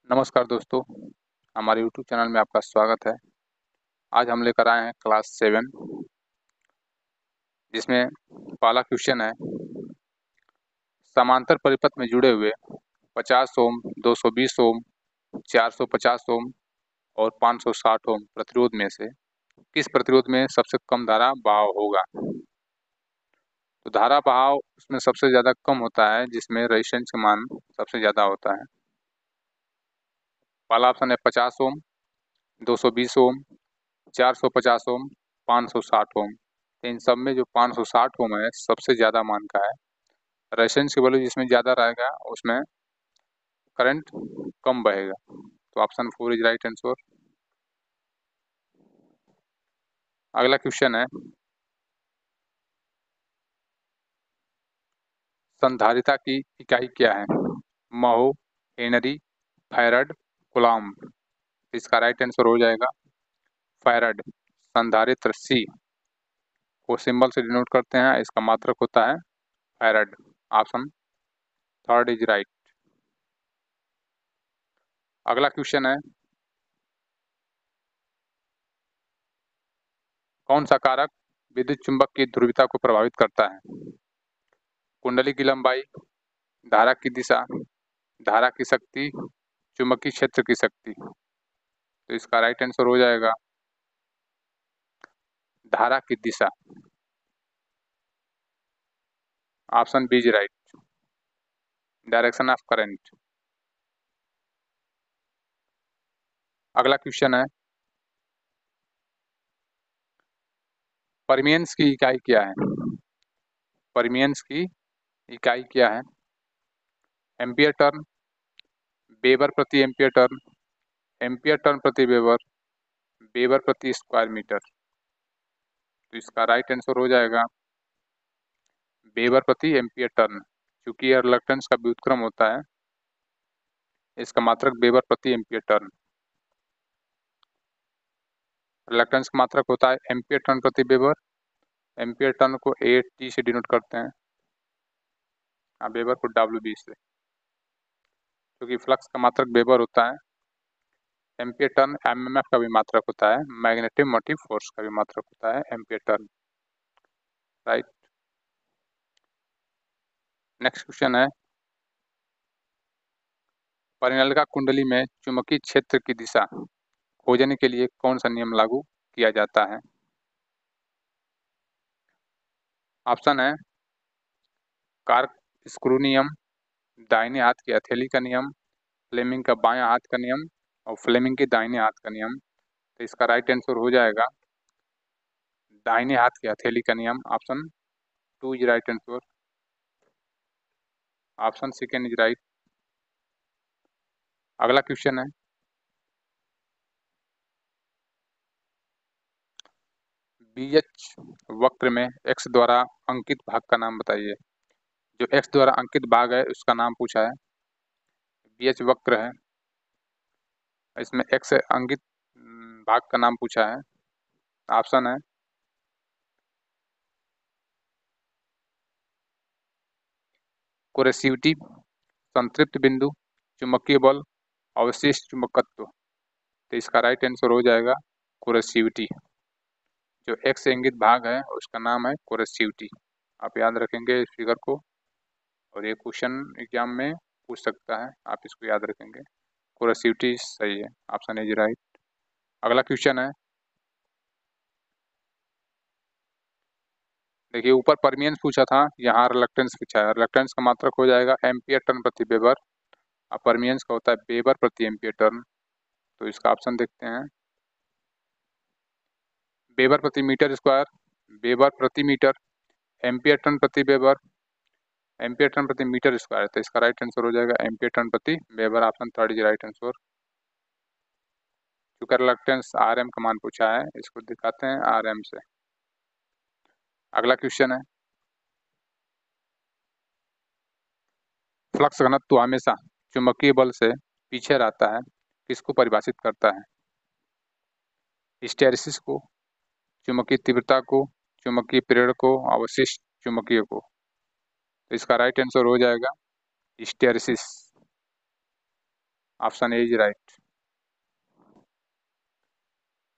नमस्कार दोस्तों, हमारे यूट्यूब चैनल में आपका स्वागत है। आज हम लेकर आए हैं क्लास 7 जिसमें पहला क्वेश्चन है, समांतर परिपथ में जुड़े हुए 50 ओम, 220 ओम, 450 ओम और 560 ओम प्रतिरोध में से किस प्रतिरोध में सबसे कम धारा बहाव होगा। तो धारा बहाव उसमें सबसे ज़्यादा कम होता है जिसमें रेजिस्टेंस का मान सबसे ज़्यादा होता है। पहला ऑप्शन है 50 ओम, 220 ओम, 450 ओम, 560 ओम। इन सब में जो 560 ओम है सबसे ज़्यादा मान का है। रेजिस्टेंस की वैल्यू जिसमें ज़्यादा रहेगा उसमें करंट कम बहेगा। तो ऑप्शन 4 इज राइट आंसर। अगला क्वेश्चन है, संधारिता की इकाई क्या है। महो, हेनरी, फैरड, कूलम्ब। इसका राइट आंसर हो जाएगा फैरड। संधारित्र सी को सिंबल से डिनोट करते हैं, इसका मात्रक होता है फैरड। Option 3 is right. अगला क्वेश्चन है, कौन सा कारक विद्युत चुंबक की ध्रुवीयता को प्रभावित करता है। कुंडली की लंबाई, धारा की दिशा, धारा की शक्ति, चुंबकीय क्षेत्र की शक्ति। तो इसका राइट आंसर हो जाएगा धारा की दिशा। Option B is right, direction of current. अगला क्वेश्चन है, परमियंस की इकाई क्या है। परमियंस की इकाई क्या है। एम्पियर टर्न, वेबर प्रति एम्पियर टर्न, एम्पियर टर्न प्रति वेबर, वेबर प्रति स्क्वायर मीटर। तो इसका राइट आंसर हो जाएगा वेबर प्रति एम्पियर टर्न। क्योंकि यह रिलक्टेंस का व्युत्क्रम होता है, इसका मात्रक वेबर प्रति एम्पियर टर्न। रिलक्टेंस का मात्रक होता है एम्पियर टर्न प्रति वेबर। एम्पियर टर्न को AT से डिनोट करते हैं, वेबर को WB से। क्योंकि फ्लक्स का मात्रक वेबर होता है। एम्पियर टर्न MMF का भी मात्रक होता है, मैग्नेटिक मोटिव फोर्स का भी मात्रक होता है ampere turn. Right. Next question है, परिनलिका कुंडली में चुंबकीय क्षेत्र की दिशा खोजने के लिए कौन सा नियम लागू किया जाता है। ऑप्शन है कार्क स्क्रू नियम, दाहिने हाथ की हथेली का नियम, फ्लेमिंग का बाएं हाथ का नियम और फ्लेमिंग के दाहिने हाथ का नियम। तो इसका राइट आंसर हो जाएगा दाहिने हाथ की हथेली का नियम। Option 2 is right answer. Option second is right. अगला क्वेश्चन है, BH वक्र में x द्वारा अंकित भाग का नाम बताइए। जो x द्वारा अंकित भाग है उसका नाम पूछा है। BH वक्र है, इसमें x से अंकित भाग का नाम पूछा है। ऑप्शन है कोरेसिविटी, संतृप्त बिंदु, चुंबकीय बल, अवशिष्ट चुंबकत्व। तो इसका राइट आंसर हो जाएगा कोरेसिविटी। जो x से इंगित भाग है उसका नाम है कोरेसिविटी। आप याद रखेंगे इस फिगर को, और ये क्वेश्चन एग्जाम में पूछ सकता है, आप इसको याद रखेंगे। कोरेसिविटी सही है, ऑप्शन इज राइट। अगला क्वेश्चन है, देखिए ऊपर परमियंस पूछा था, यहाँ रिलक्टेंस पूछा है। रिलक्टेंस का मात्रक हो जाएगा एम्पियर टर्न प्रति वेबर, और परमियंस का होता है वेबर प्रति एम्पियर टर्न। तो इसका ऑप्शन देखते हैं, वेबर प्रति मीटर स्क्वायर, वेबर प्रति मीटर, एम्पियर टर्न प्रति वेबर, एम्पियर टर्न प्रति मीटर स्क्वायर। तो इसका राइट आंसर हो जाएगा एम्पियर टर्न प्रति weber. Option 3 is right answer. चूंकि रिलक्टेंस RM का मान पूछा है, इसको दिखाते हैं RM से। अगला क्वेश्चन है, फ्लक्स घनत्व हमेशा चुंबकीय बल से पीछे रहता है, किसको परिभाषित करता है। हिस्टैरिसीस को, चुंबकीय तीव्रता को, चुंबकीय प्रेरण को, अवशिष्ट चुंबकीय को। तो इसका राइट आंसर हो जाएगा hysteresis. Option A is right.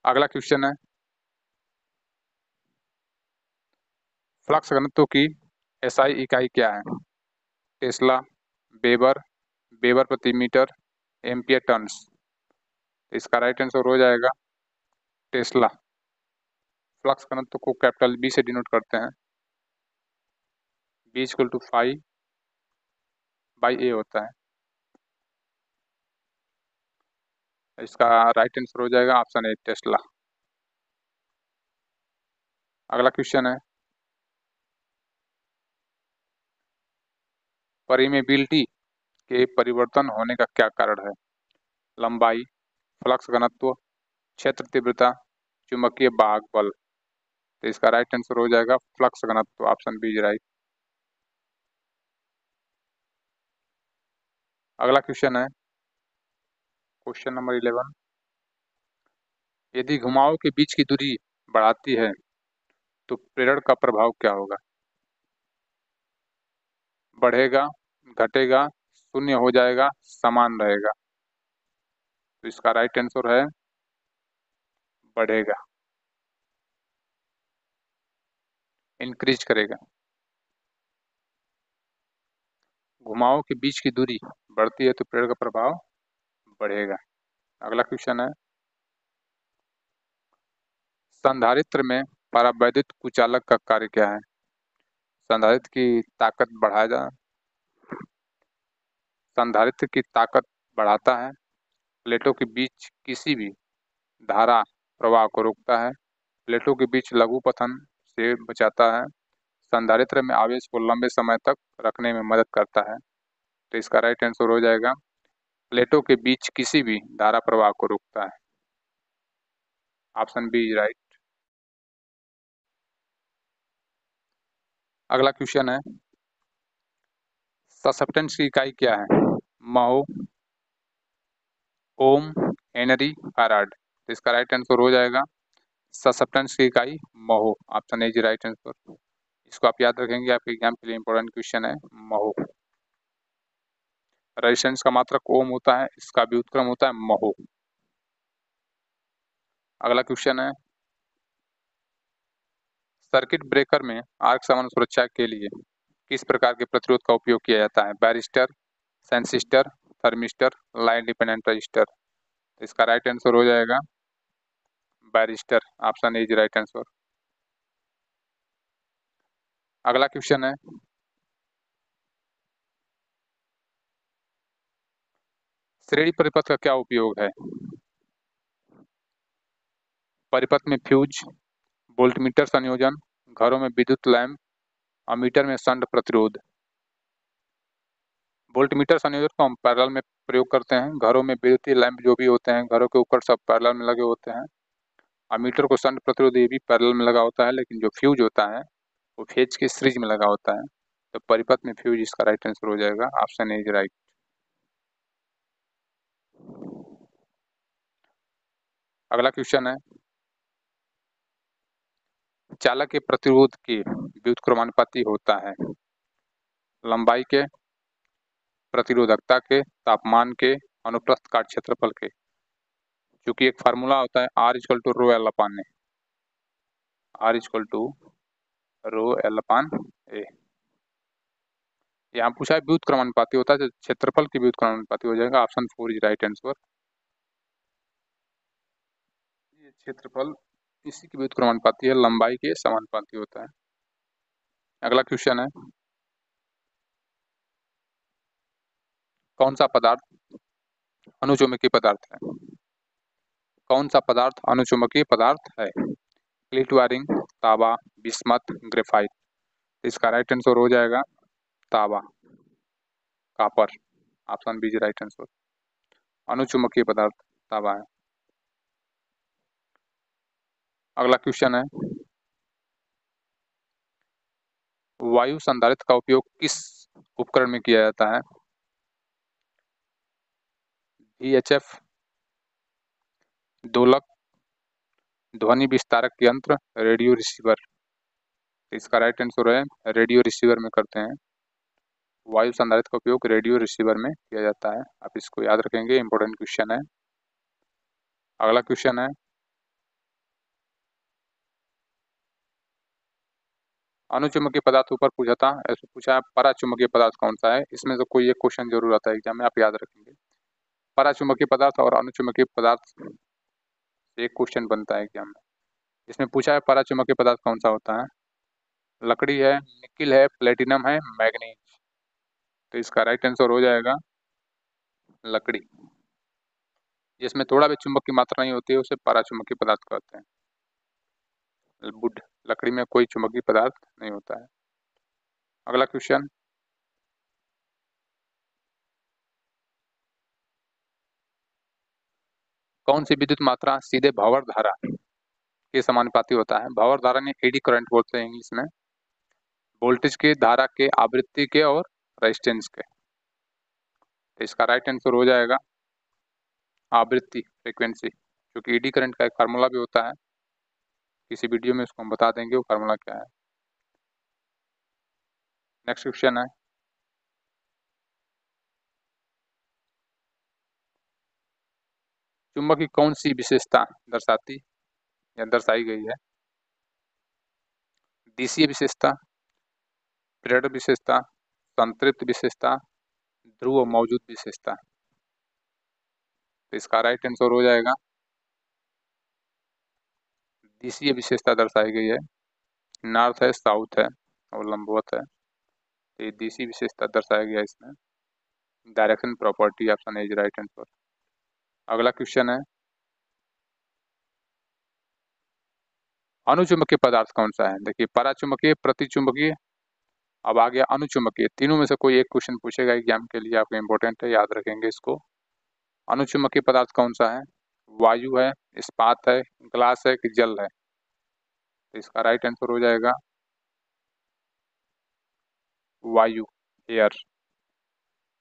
अगला क्वेश्चन है, फ्लक्स घनत्व की एसआई इकाई क्या है? टेस्ला, वेबर, वेबर प्रति मीटर, एम्पियर टर्न्स। इसका राइट आंसर हो जाएगा टेस्ला। फ्लक्स घनत्व को कैपिटल बी से डिनोट करते हैं। बी इक्वल टू 5/a होता है। इसका राइट आंसर हो जाएगा ऑप्शन ए टेस्ला। अगला क्वेश्चन है, परमेबिलिटी के परिवर्तन होने का क्या कारण है? लंबाई, फ्लक्स घनत्व, क्षेत्र तीव्रता, चुंबकीय वाहक बल। तो इसका राइट आंसर हो जाएगा फ्लक्स घनत्व, ऑप्शन बी इज राइट। अगला क्वेश्चन है, क्वेश्चन नंबर 11, यदि घुमाव के बीच की दूरी बढ़ाती है तो प्रेरण का प्रभाव क्या होगा? बढ़ेगा, घटेगा, शून्य हो जाएगा, समान रहेगा। तो इसका राइट आंसर है बढ़ेगा, इंक्रीज करेगा। घुमाव के बीच की दूरी बढ़ती है तो प्रेरण का प्रभाव बढ़ेगा। अगला क्वेश्चन है, संधारित्र में परावैद्युत कुचालक का कार्य क्या है? संधारित्र की ताकत संधारित्र की ताकत बढ़ाता है, प्लेटों के बीच किसी भी धारा प्रवाह को रोकता है, प्लेटों के बीच लघु पतन से बचाता है, संधारित्र में आवेश को लंबे समय तक रखने में मदद करता है। तो इसका राइट आंसर हो जाएगा प्लेटों के बीच किसी भी धारा प्रवाह को रोकता है, ऑप्शन बी इज राइट। अगला क्वेश्चन है, ससेप्टेंस की इकाई क्या है? Mho, ohm, henry, farad. तो इसका राइट आंसर हो जाएगा ससेप्टेंस की इकाई mho, option A is right answer. इसको आप याद रखेंगे, आपके एग्जाम के लिए इंपॉर्टेंट क्वेश्चन है महो। रेजिस्टेंस का मात्रक ओम होता है, इसका व्युत्क्रम होता है महो। अगला क्वेश्चन है, सर्किट ब्रेकर में आर्क समान सुरक्षा के लिए किस प्रकार के प्रतिरोध का उपयोग किया जाता है? Varistor, sensistor, thermistor, line dependent resistor. इसका राइट आंसर हो जाएगा varistor, option A is right answer. अगला क्वेश्चन है, श्रेणी परिपथ का क्या उपयोग है? परिपथ में फ्यूज, वोल्टमीटर संयोजन, घरों में विद्युत लैंप, अमीटर में शंट प्रतिरोध। वोल्टमीटर संयोजन को हम पैरेलल में प्रयोग करते हैं, घरों में विद्युतीय लैंप जो भी होते हैं घरों के ऊपर सब पैरेलल में लगे होते हैं। अमीटर को शंट प्रतिरोध ये भी पैरेलल में लगा होता है, लेकिन जो फ्यूज होता है वो फेज के सीरीज में लगा होता है। तो परिपथ में फ्यूज इसका राइट आंसर हो जाएगा, ऑप्शन ए इज राइट। अगला क्वेश्चन है, चालक के प्रतिरोध के व्युत्क्रमानुपाती होता है? लंबाई के, प्रतिरोधकता के, तापमान के, अनुप्रस्थ काट क्षेत्रफल के। क्योंकि एक फार्मूला होता है R equal to rho L upon A, R equal to rho L upon A. यहाँ पूछा है व्युत्क्रमानुपाती होता है, तो क्षेत्रफल की व्युत्क्रमानुपाती हो जाएगा, ऑप्शन 4 इज राइट आंसर। ये क्षेत्रफल इसी की व्युत्क्रमानुपाती है, लंबाई के समानुपाती होता है। अगला क्वेश्चन है, कौन सा पदार्थ अनुचुंबकीय पदार्थ है? कौन सा पदार्थ अनुचुंबकीय पदार्थ है? प्लेट वायरिंग, तांबा, बिस्मथ, ग्रेफाइट। इसका राइट आंसर हो जाएगा तांबा, copper, option B is right answer. अनुचुंबकीय पदार्थ तांबा है। अगला क्वेश्चन है, वायु संधारित्र का उपयोग किस उपकरण में किया जाता है? VHF, दोलक, ध्वनि विस्तारक यंत्र, रेडियो रिसीवर। इसका राइट आंसर है रेडियो रिसीवर में करते हैं। वायु संधारित्र का उपयोग रेडियो रिसीवर में किया जाता है। आप इसको याद रखेंगे, इंपॉर्टेंट क्वेश्चन है। अगला क्वेश्चन है, अनुचुंबकीय पदार्थ ऊपर पूछा था, ऐसे पूछा है पराचुंबकीय पदार्थ कौन सा है। इसमें से कोई एक क्वेश्चन जरूर आता है एग्जाम में, आप याद रखेंगे। पराचुंबकीय पदार्थ और अनुचुंबकीय पदार्थ से एक क्वेश्चन बनता है एग्जाम में। इसमें पूछा है पराचुंबकीय पदार्थ कौन सा होता है। लकड़ी है, निकिल है, प्लेटिनम है, मैग्नीज। तो इसका राइट आंसर हो जाएगा लकड़ी। जिसमें थोड़ा भी चुंबक की मात्रा नहीं होती है उसे पराचुंबकीय पदार्थ कहते हैं। वुड, लकड़ी में कोई चुंबकीय पदार्थ नहीं होता है। अगला क्वेश्चन, कौन सी विद्युत मात्रा सीधे भंवर धारा के समानुपाती होता है। भंवर धारा ने एडी करंट बोलते हैं इंग्लिश में। वोल्टेज के, धारा के, आवृत्ति के और रेजिस्टेंस के। तो इसका राइट आंसर हो जाएगा आवृत्ति, फ्रीक्वेंसी, क्योंकि एडी करंट का एक फार्मूला भी होता है, किसी वीडियो में उसको हम बता देंगे वो फार्मूला क्या है। नेक्स्ट क्वेश्चन है, चुंबक की कौन सी विशेषता दर्शाती या दर्शाई गई है। दिशीय विशेषता, प्रेरक विशेषता, संतृप्त विशेषता, ध्रुव मौजूद विशेषता। तो इसका राइट आंसर हो जाएगा दिशीय विशेषता दर्शाई गई है। नॉर्थ है, साउथ है और लंबवत है। तो ये दिशीय विशेषता दर्शाया गया है इसमें। Direction property, option A is right answer. अगला क्वेश्चन है, अनुचुंबकीय पदार्थ कौन सा है। देखिए, पराचुंबकीय, प्रतिचुंबकीय, अब आ गया अनुचुंबकीय। तीनों में से कोई एक क्वेश्चन पूछेगा एग्जाम के लिए, आपको इंपॉर्टेंट है, याद रखेंगे इसको। अनुचुंबकीय पदार्थ कौन सा है। वायु है, इस्पात है, ग्लास है कि जल है। तो इसका राइट आंसर हो जाएगा वायु, एयर।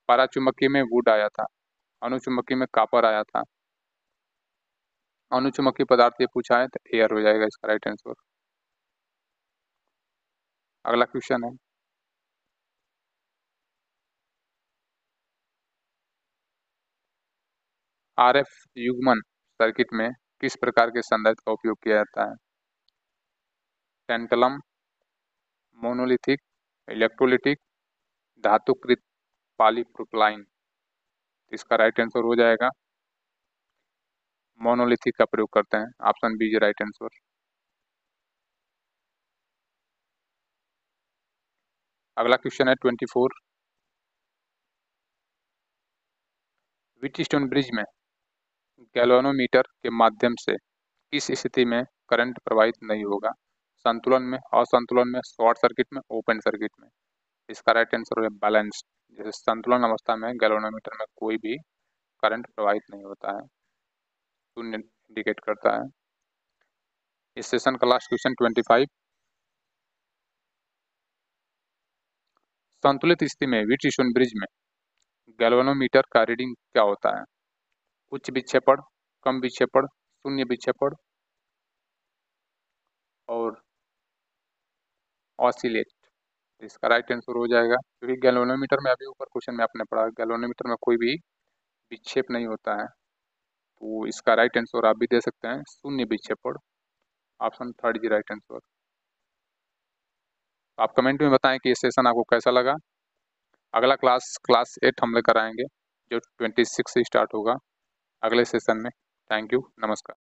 पराचुंबकीय में वुड आया था, अनुचुंबकीय में कॉपर आया था। अनुचुंबकीय पदार्थ ये पूछा है तो एयर हो जाएगा इसका राइट आंसर। अगला क्वेश्चन है, आरएफ युग्मन सर्किट में किस प्रकार के संधारित्र का उपयोग किया जाता है। टेंटलम, मोनोलिथिक, इलेक्ट्रोलिटिक, धातुकृत पॉलीप्रोपिलीन। इसका राइट आंसर हो जाएगा मोनोलिथिक का प्रयोग करते हैं, option B is right answer. अगला क्वेश्चन है 24, व्हीटस्टोन ब्रिज में गैल्वेनोमीटर के माध्यम से किस स्थिति में करंट प्रवाहित नहीं होगा। संतुलन में, असंतुलन में, शॉर्ट सर्किट में, ओपन सर्किट में। इसका राइट आंसर है बैलेंस। जैसे संतुलन अवस्था में गैल्वेनोमीटर में कोई भी करंट प्रवाहित नहीं होता है, शून्य इंडिकेट करता है। इस सेशन का लास्ट क्वेश्चन 25, संतुलित स्थिति में व्हीटस्टोन ब्रिज में गैल्वेनोमीटर का रीडिंग क्या होता है। उच्च विक्षेपण, कम विक्षेपण, शून्य विक्षेपण और ऑसिलेट। इसका राइट आंसर हो जाएगा, क्योंकि गैल्वेनोमीटर में अभी ऊपर क्वेश्चन में आपने पढ़ा गैल्वेनोमीटर में कोई भी विक्षेप नहीं होता है। तो इसका राइट आंसर आप भी दे सकते हैं शून्य विक्षेपण, option third is right answer. आप कमेंट में बताएं कि ये सेशन आपको कैसा लगा। अगला क्लास 8 हम लेकर आएंगे जो 26 से स्टार्ट होगा अगले सेशन में। थैंक यू, नमस्कार।